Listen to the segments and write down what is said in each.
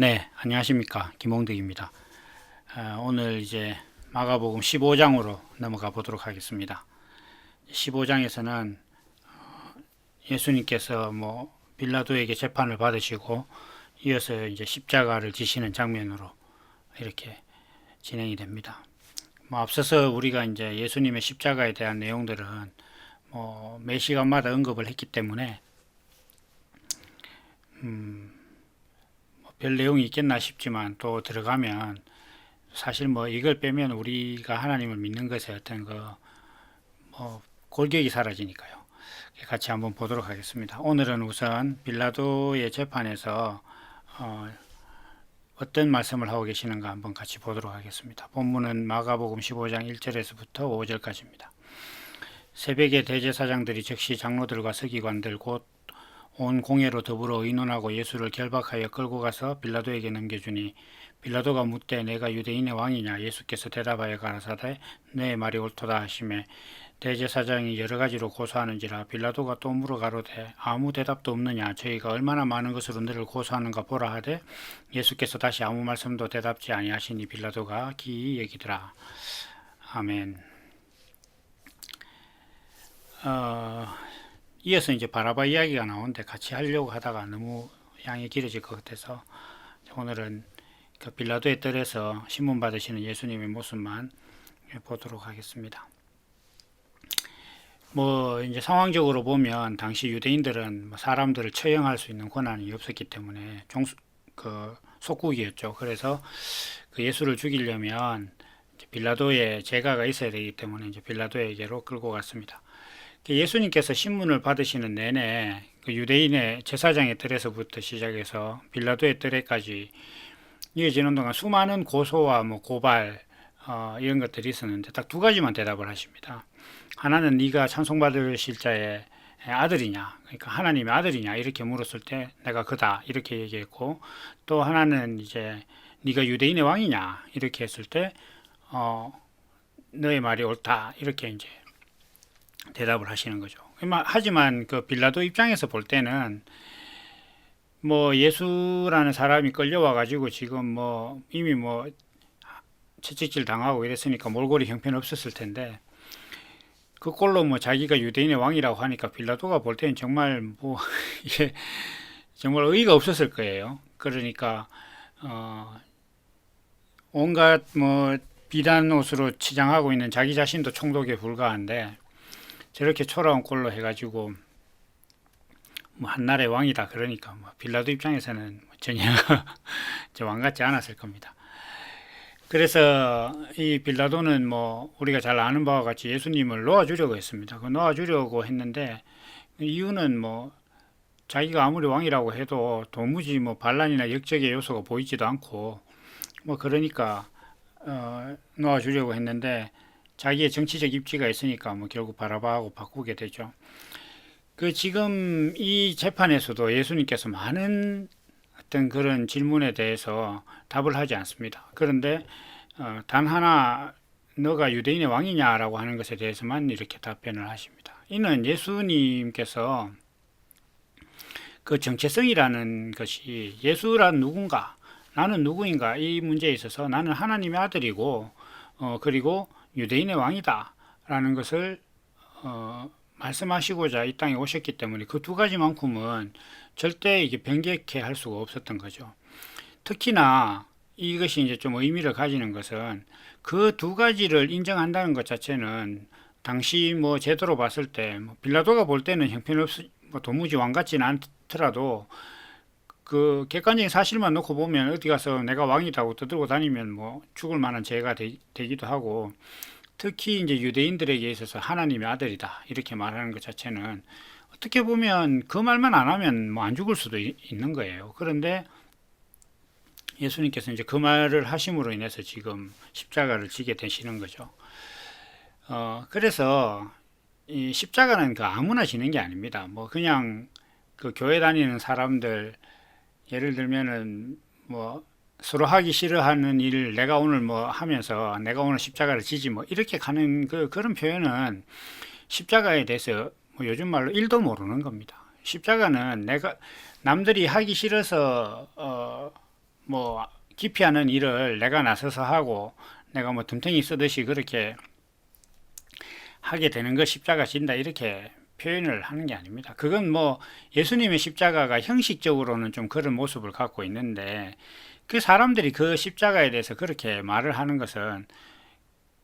네, 안녕하십니까. 김홍득입니다. 오늘 이제 마가복음 15장으로 넘어가 보도록 하겠습니다. 15장에서는 예수님께서 빌라도에게 재판을 받으시고 이어서 이제 십자가를 지시는 장면으로 이렇게 진행이 됩니다. 앞서서 우리가 이제 예수님의 십자가에 대한 내용들은 매 시간마다 언급을 했기 때문에 별 내용이 있겠나 싶지만 또 들어가면 사실 이걸 빼면 우리가 하나님을 믿는 것에 어떤 골격이 사라지니까요. 같이 한번 보도록 하겠습니다. 오늘은 우선 빌라도의 재판에서 어떤 말씀을 하고 계시는가 한번 같이 보도록 하겠습니다. 본문은 마가복음 15장 1절에서부터 5절까지입니다. 새벽에 대제사장들이 즉시 장로들과 서기관들 곧 온 공회로 더불어 의논하고 예수를 결박하여 끌고 가서 빌라도에게 넘겨주니 빌라도가 묻되 내가 유대인의 왕이냐? 예수께서 대답하여 가라사대 내 말이 옳도다 하시매 대제사장이 여러 가지로 고소하는지라 빌라도가 또 물어 가로되 아무 대답도 없느냐? 저희가 얼마나 많은 것으로 너를 고소하는가 보라 하되 예수께서 다시 아무 말씀도 대답지 아니하시니 빌라도가 기이 여기더라. 아멘. 이어서 이제 바라바 이야기가 나오는데 같이 하려고 하다가 너무 양이 길어질 것 같아서 오늘은 그 빌라도의 뜰에서 신문 받으시는 예수님의 모습만 보도록 하겠습니다. 이제 상황적으로 보면 당시 유대인들은 사람들을 처형할 수 있는 권한이 없었기 때문에 속국이었죠. 그래서 그 예수를 죽이려면 빌라도의 제가가 있어야 되기 때문에 이제 빌라도에게로 끌고 갔습니다. 예수님께서 신문을 받으시는 내내 그 유대인의 제사장의 뜰에서부터 시작해서 빌라도의 뜰에까지 이어지는 동안 수많은 고소와 고발 이런 것들이 있었는데 딱 두 가지만 대답을 하십니다. 하나는 네가 찬송받으실 자의 아들이냐, 그러니까 하나님의 아들이냐 이렇게 물었을 때 내가 그다 이렇게 얘기했고, 또 하나는 이제 네가 유대인의 왕이냐 이렇게 했을 때 너의 말이 옳다 이렇게 이제 대답을 하시는 거죠. 하지만 그 빌라도 입장에서 볼 때는 예수라는 사람이 끌려와 가지고 지금 이미 채찍질 당하고 이랬으니까 몰골이 형편 없었을 텐데 그 꼴로 자기가 유대인의 왕이라고 하니까 빌라도가 볼 때는 정말 이게 정말 의의가 없었을 거예요. 그러니까 온갖 비단 옷으로 치장하고 있는 자기 자신도 총독에 불과한데 저렇게 초라한 꼴로 해가지고 한나라의 왕이다 그러니까 빌라도 입장에서는 전혀 왕 같지 않았을 겁니다. 그래서 이 빌라도는 우리가 잘 아는 바와 같이 예수님을 놓아주려고 했습니다. 그 놓아주려고 했는데 이유는 자기가 아무리 왕이라고 해도 도무지 반란이나 역적의 요소가 보이지도 않고 그러니까 놓아주려고 했는데 자기의 정치적 입지가 있으니까 결국 바라바하고 바꾸게 되죠. 지금 이 재판에서도 예수님께서 많은 어떤 그런 질문에 대해서 답을 하지 않습니다. 그런데 단 하나 너가 유대인의 왕이냐라고 하는 것에 대해서만 이렇게 답변을 하십니다. 이는 예수님께서 그 정체성이라는 것이 예수란 누군가, 나는 누구인가 이 문제에 있어서 나는 하나님의 아들이고 그리고 유대인의 왕이다 라는 것을 말씀하시고자 이 땅에 오셨기 때문에 그 두 가지만큼은 절대 이게 변개케 할 수가 없었던 거죠. 특히나 이것이 이제 좀 의미를 가지는 것은 그 두 가지를 인정한다는 것 자체는 당시 제도로 봤을 때 빌라도가 볼 때는 형편없 도무지 왕 같지는 않더라도 그 객관적인 사실만 놓고 보면 어디 가서 내가 왕이라고 떠들고 다니면 죽을 만한 죄가 되기도 하고, 특히 이제 유대인들에게 있어서 하나님의 아들이다 이렇게 말하는 것 자체는 어떻게 보면 그 말만 안 하면 안 죽을 수도 있는 거예요. 그런데 예수님께서 이제 그 말을 하심으로 인해서 지금 십자가를 지게 되시는 거죠. 그래서 이 십자가는 아무나 지는 게 아닙니다. 그냥 그 교회 다니는 사람들 예를 들면은 서로 하기 싫어하는 일을 내가 오늘 하면서 내가 오늘 십자가를 지지 이렇게 가는 그런 표현은 십자가에 대해서 요즘 말로 일도 모르는 겁니다. 십자가는 내가 남들이 하기 싫어서 뭐 기피하는 일을 내가 나서서 하고 내가 뭐 덤탱이 쓰듯이 그렇게 하게 되는 것 십자가 진다 이렇게 표현을 하는 게 아닙니다. 그건 뭐 예수님의 십자가가 형식적으로는 좀 그런 모습을 갖고 있는데 그 사람들이 그 십자가에 대해서 그렇게 말을 하는 것은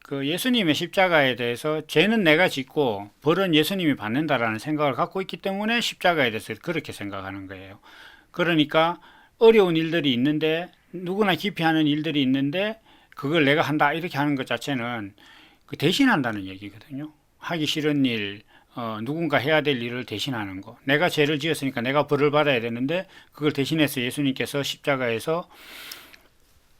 그 예수님의 십자가에 대해서 죄는 내가 짓고 벌은 예수님이 받는다라는 생각을 갖고 있기 때문에 십자가에 대해서 그렇게 생각하는 거예요. 그러니까 어려운 일들이 있는데 누구나 기피하는 일들이 있는데 그걸 내가 한다 이렇게 하는 것 자체는 그 대신한다는 얘기거든요. 하기 싫은 일, 누군가 해야 될 일을 대신하는 거. 내가 죄를 지었으니까 내가 벌을 받아야 되는데 그걸 대신해서 예수님께서 십자가에서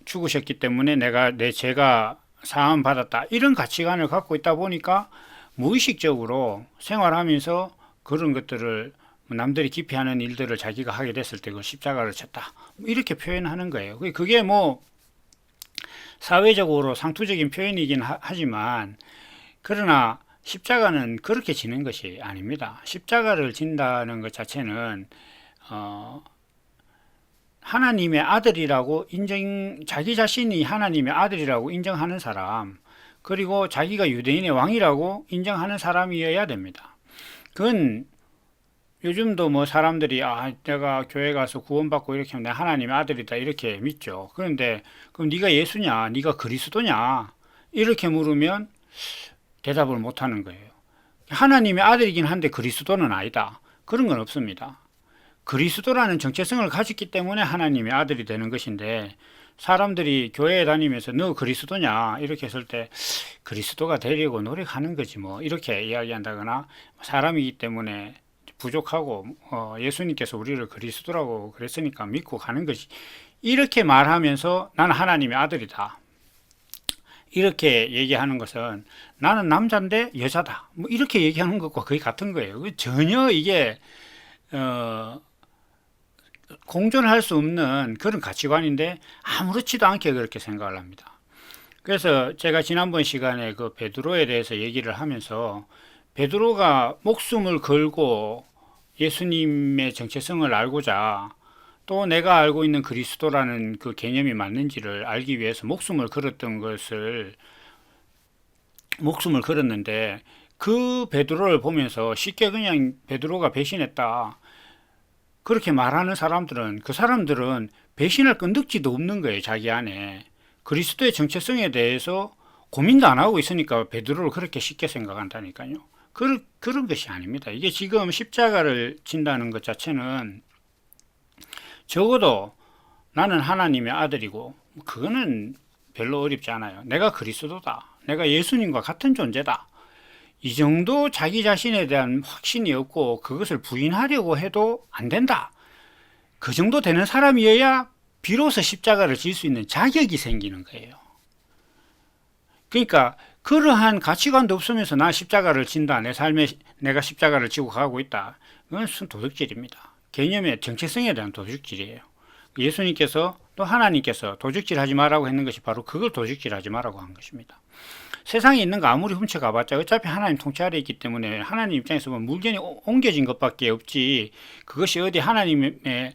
죽으셨기 때문에 내가 내 죄가 사함 받았다. 이런 가치관을 갖고 있다 보니까 무의식적으로 생활하면서 그런 것들을 남들이 기피하는 일들을 자기가 하게 됐을 때 그 십자가를 쳤다. 이렇게 표현하는 거예요. 그게 뭐 사회적으로 상투적인 표현이긴 하지만 그러나 십자가는 그렇게 지는 것이 아닙니다. 십자가를 진다는 것 자체는 하나님의 아들이라고 자기 자신이 하나님의 아들이라고 인정하는 사람, 그리고 자기가 유대인의 왕이라고 인정하는 사람이어야 됩니다. 그건 요즘도 뭐 사람들이 내가 교회 가서 구원받고 이렇게 하면 내가 하나님의 아들이다 이렇게 믿죠. 그런데 그럼 네가 예수냐, 네가 그리스도냐 이렇게 물으면 대답을 못 하는 거예요. 하나님의 아들이긴 한데 그리스도는 아니다. 그런 건 없습니다. 그리스도라는 정체성을 가졌기 때문에 하나님의 아들이 되는 것인데 사람들이 교회에 다니면서 너 그리스도냐 이렇게 했을 때 그리스도가 되려고 노력하는 거지 뭐 이렇게 이야기한다거나 사람이기 때문에 부족하고 예수님께서 우리를 그리스도라고 그랬으니까 믿고 가는 것이 이렇게 말하면서 나는 하나님의 아들이다 이렇게 얘기하는 것은 나는 남자인데 여자다 뭐 이렇게 얘기하는 것과 거의 같은 거예요. 전혀 이게 공존할 수 없는 그런 가치관인데 아무렇지도 않게 그렇게 생각을 합니다. 그래서 제가 지난번 시간에 그 베드로에 대해서 얘기를 하면서 베드로가 목숨을 걸고 예수님의 정체성을 알고자 또 내가 알고 있는 그리스도라는 그 개념이 맞는지를 알기 위해서 목숨을 걸었는데 그 베드로를 보면서 쉽게 그냥 베드로가 배신했다 그렇게 말하는 사람들은 그 사람들은 배신할 건덕지도 없는 거예요. 자기 안에 그리스도의 정체성에 대해서 고민도 안 하고 있으니까 베드로를 그렇게 쉽게 생각한다니까요. 그런 것이 아닙니다. 이게 지금 십자가를 진다는 것 자체는 적어도 나는 하나님의 아들이고 그거는 별로 어렵지 않아요. 내가 그리스도다. 내가 예수님과 같은 존재다. 이 정도 자기 자신에 대한 확신이 없고 그것을 부인하려고 해도 안 된다. 그 정도 되는 사람이어야 비로소 십자가를 질 수 있는 자격이 생기는 거예요. 그러니까 그러한 가치관도 없으면서 나 십자가를 진다. 내 삶에 내가 십자가를 지고 가고 있다. 그건 도둑질입니다. 개념의 정체성에 대한 도둑질이에요. 예수님께서 또 하나님께서 도둑질하지 말라고 했는 것이 바로 그걸 도둑질하지 말라고 한 것입니다. 세상에 있는 거 아무리 훔쳐가봤자 어차피 하나님 통치 아래 있기 때문에 하나님 입장에서 보면 물건이 옮겨진 것밖에 없지 그것이 어디 하나님의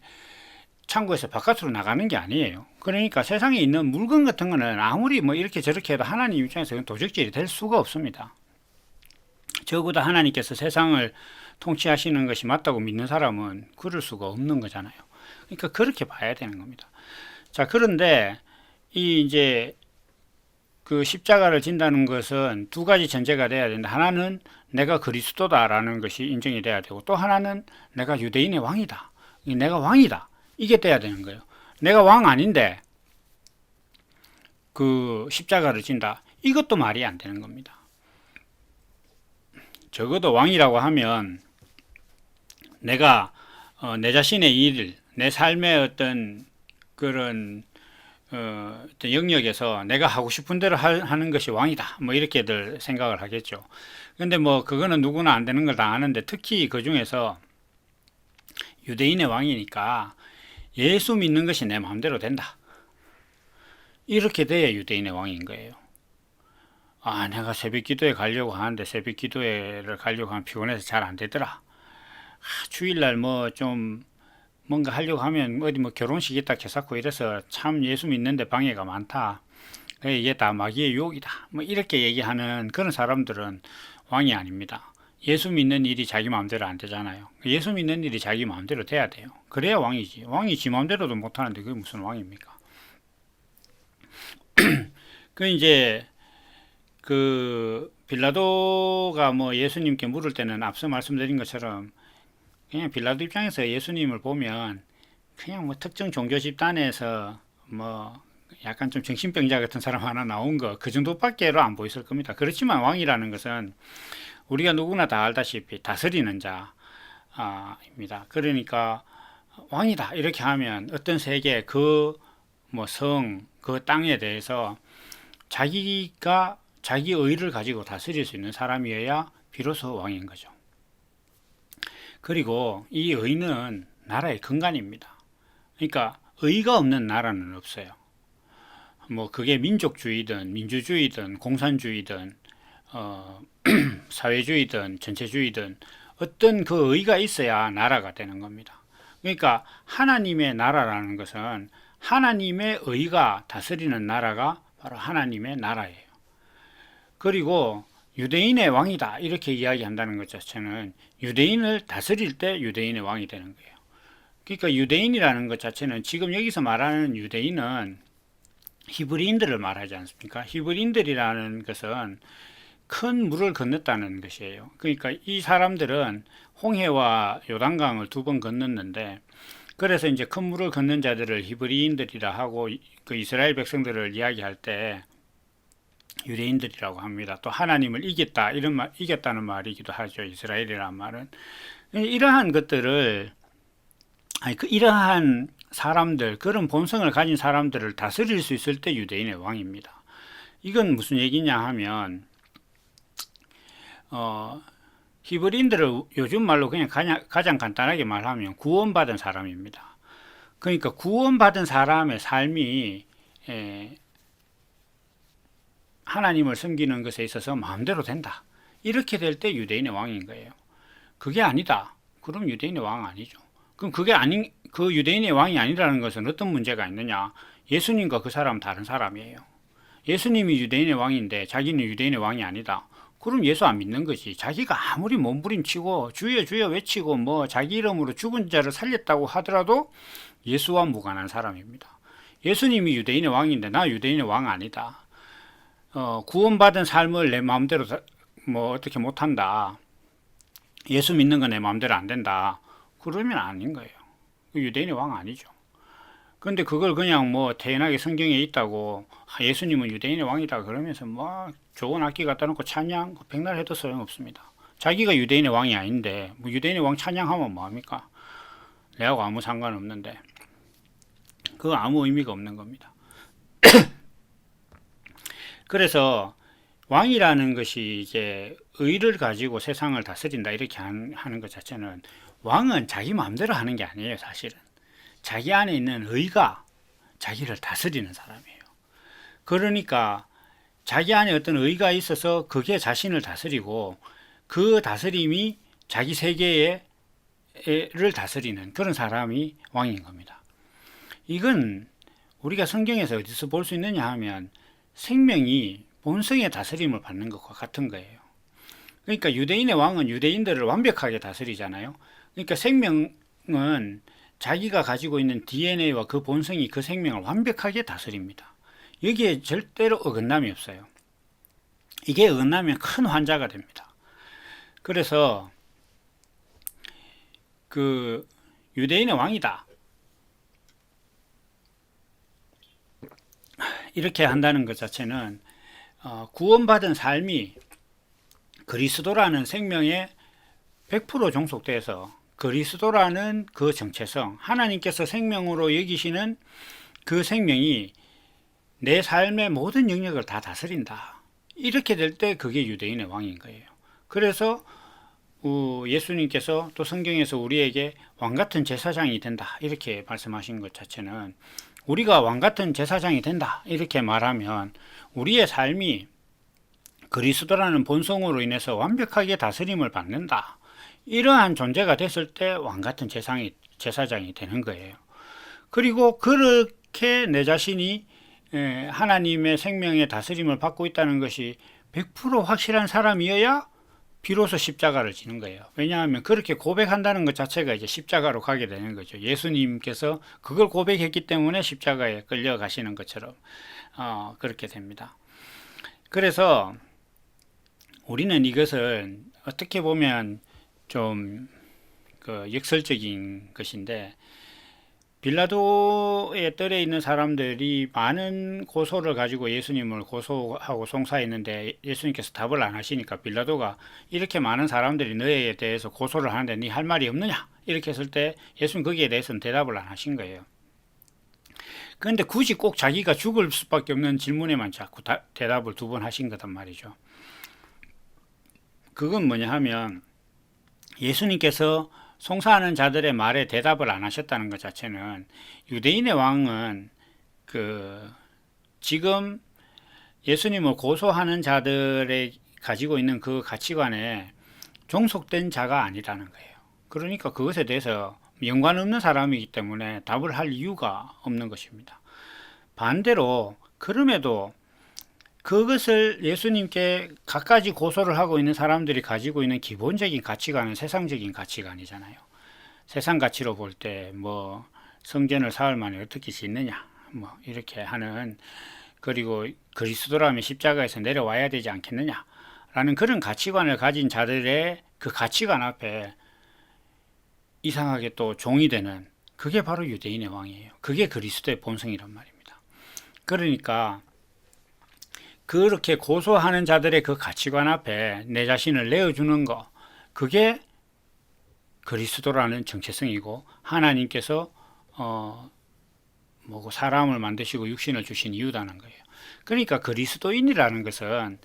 창고에서 바깥으로 나가는 게 아니에요. 그러니까 세상에 있는 물건 같은 거는 아무리 뭐 이렇게 저렇게 해도 하나님 입장에서는 도적질이 될 수가 없습니다. 적어도 하나님께서 세상을 통치하시는 것이 맞다고 믿는 사람은 그럴 수가 없는 거잖아요. 그러니까 그렇게 봐야 되는 겁니다. 자, 그런데 이제 그 십자가를 진다는 것은 두 가지 전제가 돼야 된다. 하나는 내가 그리스도다라는 것이 인정이 돼야 되고 또 하나는 내가 유대인의 왕이다. 내가 왕이다. 이게 돼야 되는 거예요. 내가 왕 아닌데 그 십자가를 진다. 이것도 말이 안 되는 겁니다. 적어도 왕이라고 하면 내가 내 자신의 일, 내 삶의 어떤 그런 어떤 영역에서 내가 하고 싶은 대로 하는 것이 왕이다. 뭐 이렇게들 생각을 하겠죠. 근데 뭐 그거는 누구나 안 되는 걸 다 아는데 특히 그 중에서 유대인의 왕이니까 예수 믿는 것이 내 마음대로 된다. 이렇게 돼야 유대인의 왕인 거예요. 내가 새벽 기도회 가려고 하는데 새벽 기도회를 가려고 하면 피곤해서 잘 안 되더라. 주일날 뭐 좀 뭔가 하려고 하면 어디 뭐 결혼식 있다 개사고 이래서 참 예수 믿는데 방해가 많다. 이게 다 마귀의 유혹이다. 뭐 이렇게 얘기하는 그런 사람들은 왕이 아닙니다. 예수 믿는 일이 자기 마음대로 안 되잖아요. 예수 믿는 일이 자기 마음대로 돼야 돼요. 그래야 왕이지. 왕이 지 마음대로도 못 하는데 그게 무슨 왕입니까? 그 이제 그 빌라도가 뭐 예수님께 물을 때는 앞서 말씀드린 것처럼 그냥 빌라도 입장에서 예수님을 보면 그냥 뭐 특정 종교 집단에서 뭐 약간 좀 정신병자 같은 사람 하나 나온 거 그 정도밖에로 안 보였을 겁니다. 그렇지만 왕이라는 것은 우리가 누구나 다 알다시피 다스리는 자입니다. 그러니까 왕이다 이렇게 하면 어떤 세계 그 뭐 성 그 땅에 대해서 자기가 자기 의를 가지고 다스릴 수 있는 사람이어야 비로소 왕인 거죠. 그리고 이 의는 나라의 근간입니다. 그러니까 의가 없는 나라는 없어요. 뭐 그게 민족주의든 민주주의든 공산주의든 사회주의든 전체주의든 어떤 그 의가 있어야 나라가 되는 겁니다. 그러니까 하나님의 나라라는 것은 하나님의 의가 다스리는 나라가 바로 하나님의 나라예요. 그리고 유대인의 왕이다 이렇게 이야기한다는 것 자체는 유대인을 다스릴 때 유대인의 왕이 되는 거예요. 그러니까 유대인이라는 것 자체는 지금 여기서 말하는 유대인은 히브리인들을 말하지 않습니까? 히브리인들이라는 것은 큰 물을 건넜다는 것이에요. 그러니까 이 사람들은 홍해와 요단강을 2번 건넜는데 그래서 이제 큰 물을 건넌 자들을 히브리인들이라 하고 그 이스라엘 백성들을 이야기할 때 유대인들이라고 합니다. 또 하나님을 이겼다 이런 말, 이겼다는 말이기도 하죠. 이스라엘이라는 말은 이러한 것들을 이러한 사람들 그런 본성을 가진 사람들을 다스릴 수 있을 때 유대인의 왕입니다. 이건 무슨 얘기냐 하면 히브리인들을 요즘 말로 그냥 가장 간단하게 말하면 구원받은 사람입니다. 그러니까 구원받은 사람의 삶이 하나님을 섬기는 것에 있어서 마음대로 된다. 이렇게 될 때 유대인의 왕인 거예요. 그게 아니다. 그럼 유대인의 왕 아니죠. 그럼 그게 아닌 그 유대인의 왕이 아니라는 것은 어떤 문제가 있느냐? 예수님과 그 사람은 다른 사람이에요. 예수님이 유대인의 왕인데 자기는 유대인의 왕이 아니다. 그럼 예수 안 믿는 거지. 자기가 아무리 몸부림치고 주여 주여 외치고 뭐 자기 이름으로 죽은 자를 살렸다고 하더라도 예수와 무관한 사람입니다. 예수님이 유대인의 왕인데 나 유대인의 왕 아니다. 구원받은 삶을 내 마음대로 뭐 어떻게 못한다. 예수 믿는 건 내 마음대로 안 된다. 그러면 아닌 거예요. 유대인의 왕 아니죠. 근데 그걸 그냥 뭐 태연하게 성경에 있다고 예수님은 유대인의 왕이다 그러면서 뭐 좋은 악기 갖다 놓고 찬양 백날 해도 소용없습니다. 자기가 유대인의 왕이 아닌데 뭐 유대인의 왕 찬양하면 뭐합니까? 내하고 아무 상관없는데 그거 아무 의미가 없는 겁니다. 그래서 왕이라는 것이 이제 의를 가지고 세상을 다스린다 이렇게 하는 것 자체는 왕은 자기 마음대로 하는 게 아니에요. 사실은 자기 안에 있는 의가 자기를 다스리는 사람이에요. 그러니까 자기 안에 어떤 의가 있어서 그게 자신을 다스리고 그 다스림이 자기 세계를 다스리는 그런 사람이 왕인 겁니다. 이건 우리가 성경에서 어디서 볼 수 있느냐 하면 생명이 본성의 다스림을 받는 것과 같은 거예요. 그러니까 유대인의 왕은 유대인들을 완벽하게 다스리잖아요. 그러니까 생명은 자기가 가지고 있는 DNA와 그 본성이 그 생명을 완벽하게 다스립니다. 여기에 절대로 어긋남이 없어요. 이게 어긋나면 큰 환자가 됩니다. 그래서 그 유대인의 왕이다 이렇게 한다는 것 자체는 구원받은 삶이 그리스도라는 생명에 100% 종속돼서 그리스도라는 그 정체성, 하나님께서 생명으로 여기시는 그 생명이 내 삶의 모든 영역을 다 다스린다. 이렇게 될 때 그게 유대인의 왕인 거예요. 그래서 예수님께서 또 성경에서 우리에게 왕같은 제사장이 된다. 이렇게 말씀하신 것 자체는 우리가 왕같은 제사장이 된다. 이렇게 말하면 우리의 삶이 그리스도라는 본성으로 인해서 완벽하게 다스림을 받는다. 이러한 존재가 됐을 때 왕같은 제사장이 되는 거예요. 그리고 그렇게 내 자신이 하나님의 생명의 다스림을 받고 있다는 것이 100% 확실한 사람이어야 비로소 십자가를 지는 거예요. 왜냐하면 그렇게 고백한다는 것 자체가 이제 십자가로 가게 되는 거죠. 예수님께서 그걸 고백했기 때문에 십자가에 끌려가시는 것처럼 그렇게 됩니다. 그래서 우리는 이것을 어떻게 보면 좀 역설적인 것인데, 빌라도의 뜰에 있는 사람들이 많은 고소를 가지고 예수님을 고소하고 송사했는데 예수님께서 답을 안 하시니까 빌라도가 이렇게 많은 사람들이 너에 대해서 고소를 하는데 네 할 말이 없느냐 이렇게 했을 때 예수님 거기에 대해서는 대답을 안 하신 거예요. 그런데 굳이 꼭 자기가 죽을 수밖에 없는 질문에만 자꾸 대답을 2번 하신 거단 말이죠. 그건 뭐냐 하면 예수님께서 송사하는 자들의 말에 대답을 안 하셨다는 것 자체는 유대인의 왕은 지금 예수님을 고소하는 자들의 가지고 있는 그 가치관에 종속된 자가 아니라는 거예요. 그러니까 그것에 대해서 연관없는 사람이기 때문에 답을 할 이유가 없는 것입니다. 반대로 그럼에도 그것을 예수님께 갖가지 고소를 하고 있는 사람들이 가지고 있는 기본적인 가치관은 세상적인 가치관이잖아요. 세상 가치로 볼 때 뭐 성전을 사흘 만에 어떻게 짓느냐 뭐 이렇게 하는, 그리고 그리스도라면 십자가에서 내려와야 되지 않겠느냐 라는 그런 가치관을 가진 자들의 그 가치관 앞에 이상하게 또 종이 되는, 그게 바로 유대인의 왕이에요. 그게 그리스도의 본성이란 말입니다. 그러니까 그렇게 고소하는 자들의 그 가치관 앞에 내 자신을 내어주는 거, 그게 그리스도라는 정체성이고 하나님께서 사람을 만드시고 육신을 주신 이유라는 거예요. 그러니까 그리스도인이라는 것은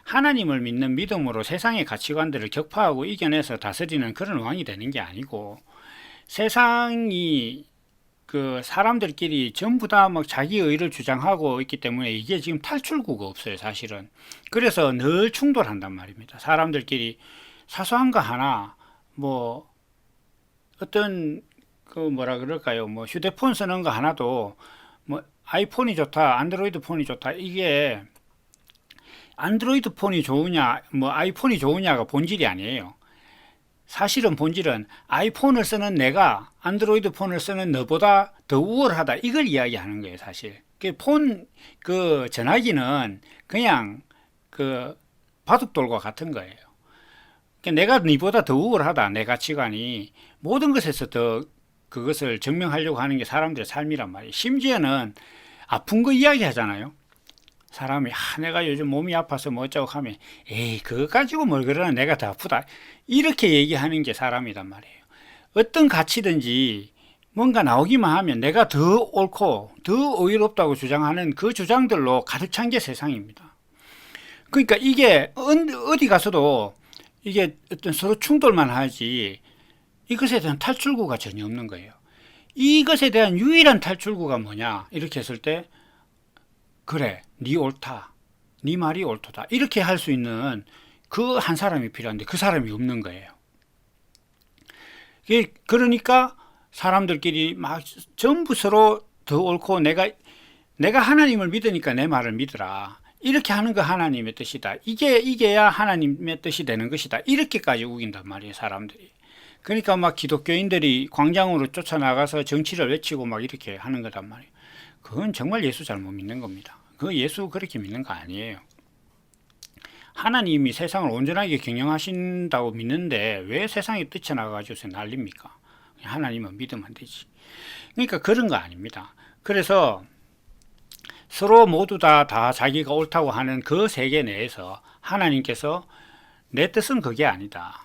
하나님을 믿는 믿음으로 세상의 가치관들을 격파하고 이겨내서 다스리는 그런 왕이 되는 게 아니고, 세상이 사람들끼리 전부 다 막 자기 의를 주장하고 있기 때문에 이게 지금 탈출구가 없어요, 사실은. 그래서 늘 충돌한단 말입니다. 사람들끼리 사소한 거 하나, 어떤 휴대폰 쓰는 거 하나도 아이폰이 좋다, 안드로이드 폰이 좋다, 이게 안드로이드 폰이 좋으냐, 아이폰이 좋으냐가 본질이 아니에요. 사실은 본질은 아이폰을 쓰는 내가 안드로이드 폰을 쓰는 너보다 더 우월하다, 이걸 이야기하는 거예요, 사실. 전화기는 그냥 바둑돌과 같은 거예요. 내가 너보다 더 우월하다, 내 가치관이, 모든 것에서 더 그것을 증명하려고 하는 게 사람들의 삶이란 말이에요. 심지어는 아픈 거 이야기 하잖아요. 사람이 내가 요즘 몸이 아파서 뭐 어쩌고 하면 에이 그거 가지고 뭘 그러나, 내가 더 아프다, 이렇게 얘기하는 게 사람이란 말이에요. 어떤 가치든지 뭔가 나오기만 하면 내가 더 옳고 더 의롭다고 주장하는 그 주장들로 가득 찬 게 세상입니다. 그러니까 이게 어디 가서도 이게 어떤 서로 충돌만 하지 이것에 대한 탈출구가 전혀 없는 거예요. 이것에 대한 유일한 탈출구가 뭐냐 이렇게 했을 때, 그래 네 옳다, 네 말이 옳도다, 이렇게 할 수 있는 그 한 사람이 필요한데 그 사람이 없는 거예요. 그러니까 사람들끼리 막 전부 서로 더 옳고 내가 하나님을 믿으니까 내 말을 믿으라, 이렇게 하는 거 하나님의 뜻이다, 이게야 하나님의 뜻이 되는 것이다, 이렇게까지 우긴단 말이에요, 사람들이. 그러니까 막 기독교인들이 광장으로 쫓아나가서 정치를 외치고 막 이렇게 하는 거단 말이에요. 그건 정말 예수 잘못 믿는 겁니다. 그 예수 그렇게 믿는 거 아니에요. 하나님이 세상을 온전하게 경영하신다고 믿는데 왜 세상에 뛰쳐나가가지고 난립니까? 하나님은 믿으면 되지. 그러니까 그런 거 아닙니다. 그래서 서로 모두 다 자기가 옳다고 하는 그 세계 내에서 하나님께서 내 뜻은 그게 아니다,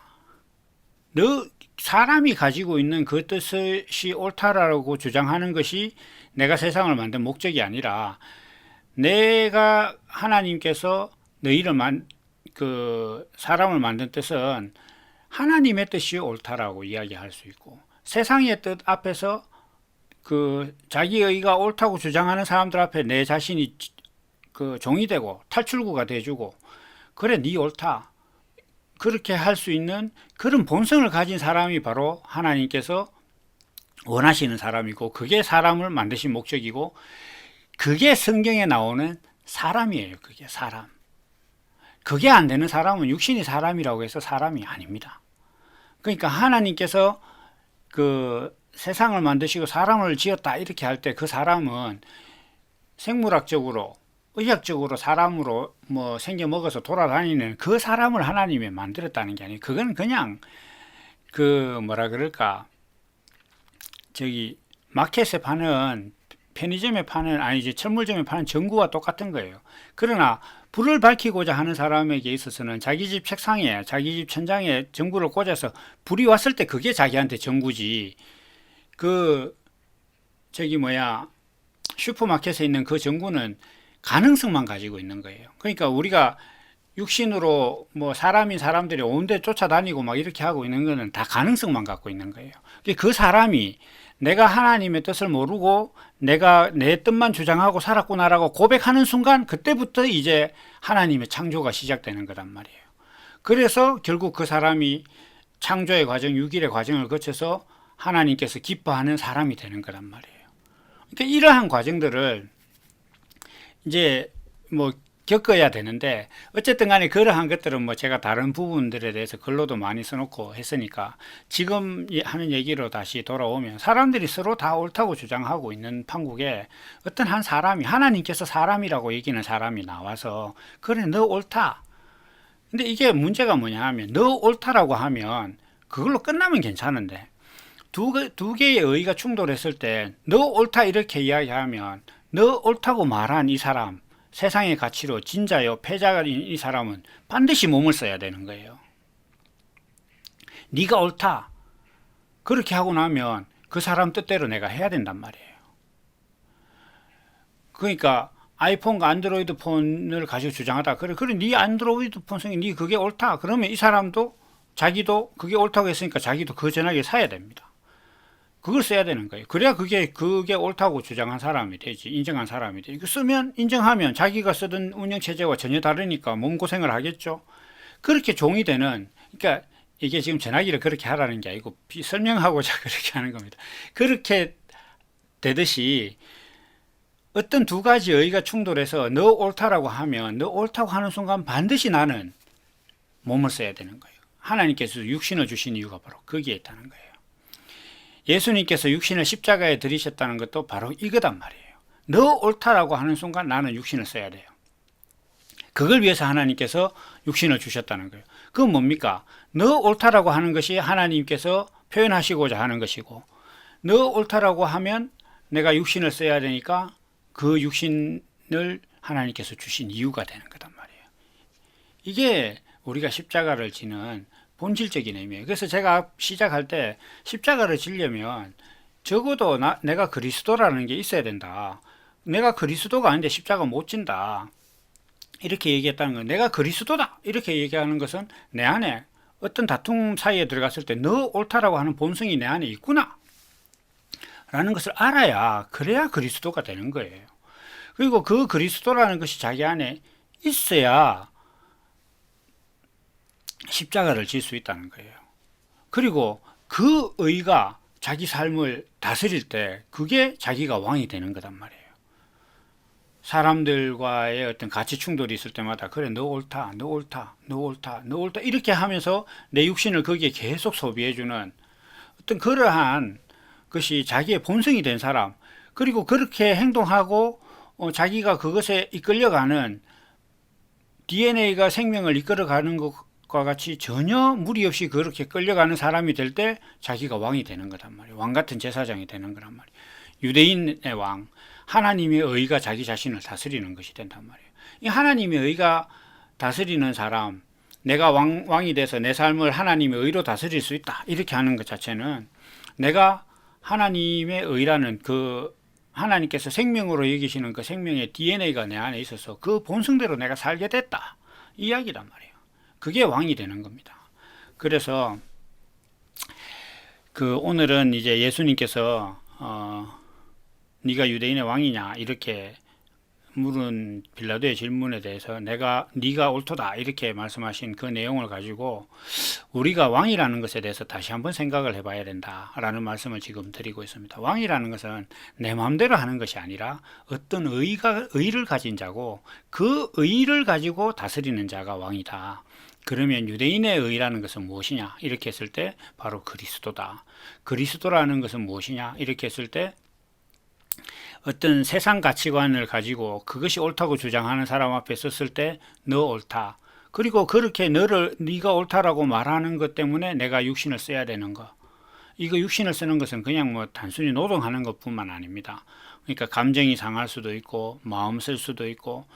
사람이 가지고 있는 그 뜻이 옳다라고 주장하는 것이 내가 세상을 만든 목적이 아니라, 내가 하나님께서 너희를 사람을 만든 뜻은 하나님의 뜻이 옳다라고 이야기할 수 있고, 세상의 뜻 앞에서 자기의가 옳다고 주장하는 사람들 앞에 내 자신이 종이 되고 탈출구가 돼주고, 그래 네 옳다, 그렇게 할 수 있는 그런 본성을 가진 사람이 바로 하나님께서 원하시는 사람이고 그게 사람을 만드신 목적이고 그게 성경에 나오는 사람이에요. 그게 사람. 그게 안 되는 사람은 육신이 사람이라고 해서 사람이 아닙니다. 그러니까 하나님께서 그 세상을 만드시고 사람을 지었다 이렇게 할 때 그 사람은 생물학적으로 의학적으로 사람으로 뭐 생겨 먹어서 돌아다니는 그 사람을 하나님이 만들었다는 게 아니에요. 그건 그냥 그 뭐라 그럴까 저기 마켓에 파는 편의점에 파는 아니 이제 철물점에 파는 전구와 똑같은 거예요. 그러나 불을 밝히고자 하는 사람에게 있어서는 자기 집 책상에 자기 집 천장에 전구를 꽂아서 불이 왔을 때 그게 자기한테 전구지. 그 저기 뭐야 슈퍼마켓에 있는 그 전구는 가능성만 가지고 있는 거예요. 그러니까 우리가 육신으로 뭐 사람인 사람들이 온데 쫓아다니고 막 이렇게 하고 있는 거는 다 가능성만 갖고 있는 거예요. 그 사람이 내가 하나님의 뜻을 모르고 내가 내 뜻만 주장하고 살았구나라고 고백하는 순간 그때부터 이제 하나님의 창조가 시작되는 거란 말이에요. 그래서 결국 그 사람이 창조의 과정, 6일의 과정을 거쳐서 하나님께서 기뻐하는 사람이 되는 거란 말이에요. 그러니까 이러한 과정들을 이제 뭐 겪어야 되는데 어쨌든 간에 그러한 것들은 뭐 제가 다른 부분들에 대해서 글로도 많이 써놓고 했으니까 지금 하는 얘기로 다시 돌아오면 사람들이 서로 다 옳다고 주장하고 있는 판국에 어떤 한 사람이 하나님께서 사람이라고 여기는 사람이 나와서 그래 너 옳다. 근데 이게 문제가 뭐냐 하면 너 옳다라고 하면 그걸로 끝나면 괜찮은데 두 개의 의의가 충돌했을 때 너 옳다 이렇게 이야기하면 너 옳다고 말한 이 사람 세상의 가치로 진자요 패자인 이 사람은 반드시 몸을 써야 되는 거예요. 네가 옳다 그렇게 하고 나면 그 사람 뜻대로 내가 해야 된단 말이에요. 그러니까 아이폰과 안드로이드 폰을 가지고 주장하다 그래 네 안드로이드 폰 성이 네 그게 옳다 그러면 이 사람도 자기도 그게 옳다고 했으니까 자기도 그 전화기 사야 됩니다. 그걸 써야 되는 거예요. 그래야 그게 옳다고 주장한 사람이 되지, 인정한 사람이 되지. 이거 쓰면, 인정하면 자기가 쓰던 운영체제와 전혀 다르니까 몸고생을 하겠죠. 그렇게 종이 되는, 그러니까 이게 지금 전화기를 그렇게 하라는 게 아니고 설명하고자 그렇게 하는 겁니다. 그렇게 되듯이 어떤 두 가지 의의가 충돌해서 너 옳다라고 하면 너 옳다고 하는 순간 반드시 나는 몸을 써야 되는 거예요. 하나님께서 육신을 주신 이유가 바로 거기에 있다는 거예요. 예수님께서 육신을 십자가에 들이셨다는 것도 바로 이거단 말이에요. 너 옳다라고 하는 순간 나는 육신을 써야 돼요. 그걸 위해서 하나님께서 육신을 주셨다는 거예요. 그건 뭡니까? 너 옳다라고 하는 것이 하나님께서 표현하시고자 하는 것이고 너 옳다라고 하면 내가 육신을 써야 되니까 그 육신을 하나님께서 주신 이유가 되는 거단 말이에요. 이게 우리가 십자가를 지는 본질적인 의미예요. 그래서 제가 시작할 때 십자가를 지려면 적어도 내가 그리스도라는 게 있어야 된다. 내가 그리스도가 아닌데 십자가 못 진다. 이렇게 얘기했다는 건 내가 그리스도다. 이렇게 얘기하는 것은 내 안에 어떤 다툼 사이에 들어갔을 때 너 옳다라고 하는 본성이 내 안에 있구나. 라는 것을 알아야 그래야 그리스도가 되는 거예요. 그리고 그 그리스도라는 것이 자기 안에 있어야 십자가를 질 수 있다는 거예요. 그리고 그 의가 자기 삶을 다스릴 때 그게 자기가 왕이 되는 거단 말이에요. 사람들과의 어떤 가치 충돌이 있을 때마다 그래 너 옳다 너 옳다 너 옳다 너 옳다 이렇게 하면서 내 육신을 거기에 계속 소비해주는 어떤 그러한 것이 자기의 본성이 된 사람 그리고 그렇게 행동하고 자기가 그것에 이끌려가는 DNA가 생명을 이끌어가는 것과 같이 전혀 무리 없이 그렇게 끌려가는 사람이 될 때 자기가 왕이 되는 거단 말이에요. 왕 같은 제사장이 되는 거란 말이에요. 유대인의 왕 하나님의 의가 자기 자신을 다스리는 것이 된단 말이에요. 이 하나님의 의가 다스리는 사람 내가 왕이 돼서 내 삶을 하나님의 의로 다스릴 수 있다 이렇게 하는 것 자체는 내가 하나님의 의라는 그 하나님께서 생명으로 여기시는 그 생명의 DNA가 내 안에 있어서 그 본성대로 내가 살게 됐다 이 이야기란 말이에요. 그게 왕이 되는 겁니다. 그래서 그 오늘은 이제 예수님께서 네가 유대인의 왕이냐 이렇게 물은 빌라도의 질문에 대해서 네가 옳도다 이렇게 말씀하신 그 내용을 가지고 우리가 왕이라는 것에 대해서 다시 한번 생각을 해봐야 된다라는 말씀을 지금 드리고 있습니다. 왕이라는 것은 내 마음대로 하는 것이 아니라 어떤 의를 가진 자고 그 의를 가지고 다스리는 자가 왕이다. 그러면 유대인의 의라는 것은 무엇이냐 이렇게 했을 때 바로 그리스도다. 그리스도라는 것은 무엇이냐 이렇게 했을 때 어떤 세상 가치관을 가지고 그것이 옳다고 주장하는 사람 앞에 섰을 때 너 옳다. 그리고 그렇게 네가 옳다라고 말하는 것 때문에 내가 육신을 써야 되는 거. 이거 육신을 쓰는 것은 그냥 뭐 단순히 노동하는 것뿐만 아닙니다. 그러니까 감정이 상할 수도 있고 마음 쓸 수도 있고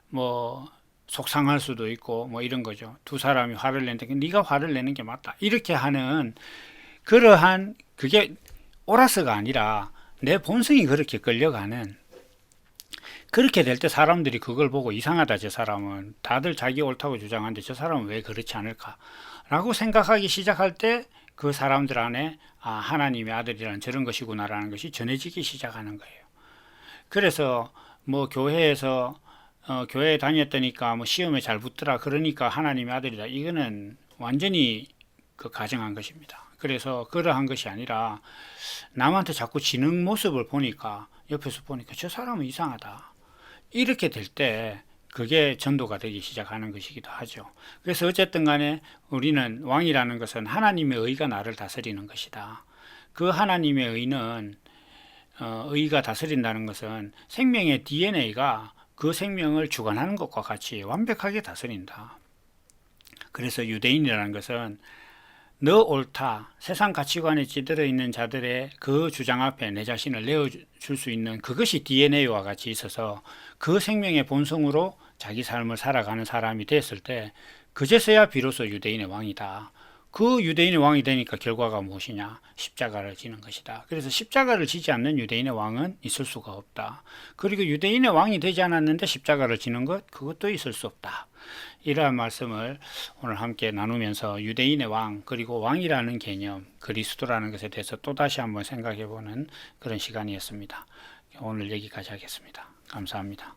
뭐 속상할 수도 있고 뭐 이런 거죠. 두 사람이 화를 내는데 네가 화를 내는 게 맞다. 이렇게 하는 그러한 그게 옳아서가 아니라 내 본성이 그렇게 끌려가는 그렇게 될 때 사람들이 그걸 보고 이상하다 저 사람은 다들 자기 옳다고 주장하는데 저 사람은 왜 그렇지 않을까 라고 생각하기 시작할 때 그 사람들 안에 하나님의 아들이란 저런 것이구나 라는 것이 전해지기 시작하는 거예요. 그래서 뭐 교회에서 교회에 다녔다니까 뭐 시험에 잘 붙더라 그러니까 하나님의 아들이다 이거는 완전히 그 가정한 것입니다. 그래서 그러한 것이 아니라 남한테 자꾸 지는 모습을 보니까 옆에서 보니까 저 사람은 이상하다 이렇게 될 때 그게 전도가 되기 시작하는 것이기도 하죠. 그래서 어쨌든 간에 우리는 왕이라는 것은 하나님의 의가 나를 다스리는 것이다. 그 하나님의 의는 의가 다스린다는 것은 생명의 DNA가 그 생명을 주관하는 것과 같이 완벽하게 다스린다. 그래서 유대인이라는 것은 너 옳다. 세상 가치관에 찌들어 있는 자들의 그 주장 앞에 내 자신을 내어줄 수 있는 그것이 DNA와 같이 있어서 그 생명의 본성으로 자기 삶을 살아가는 사람이 됐을 때 그제서야 비로소 유대인의 왕이다. 그 유대인의 왕이 되니까 결과가 무엇이냐? 십자가를 지는 것이다. 그래서 십자가를 지지 않는 유대인의 왕은 있을 수가 없다. 그리고 유대인의 왕이 되지 않았는데 십자가를 지는 것? 그것도 있을 수 없다. 이러한 말씀을 오늘 함께 나누면서 유대인의 왕 그리고 왕이라는 개념 그리스도라는 것에 대해서 또다시 한번 생각해 보는 그런 시간이었습니다. 오늘 여기까지 하겠습니다. 감사합니다.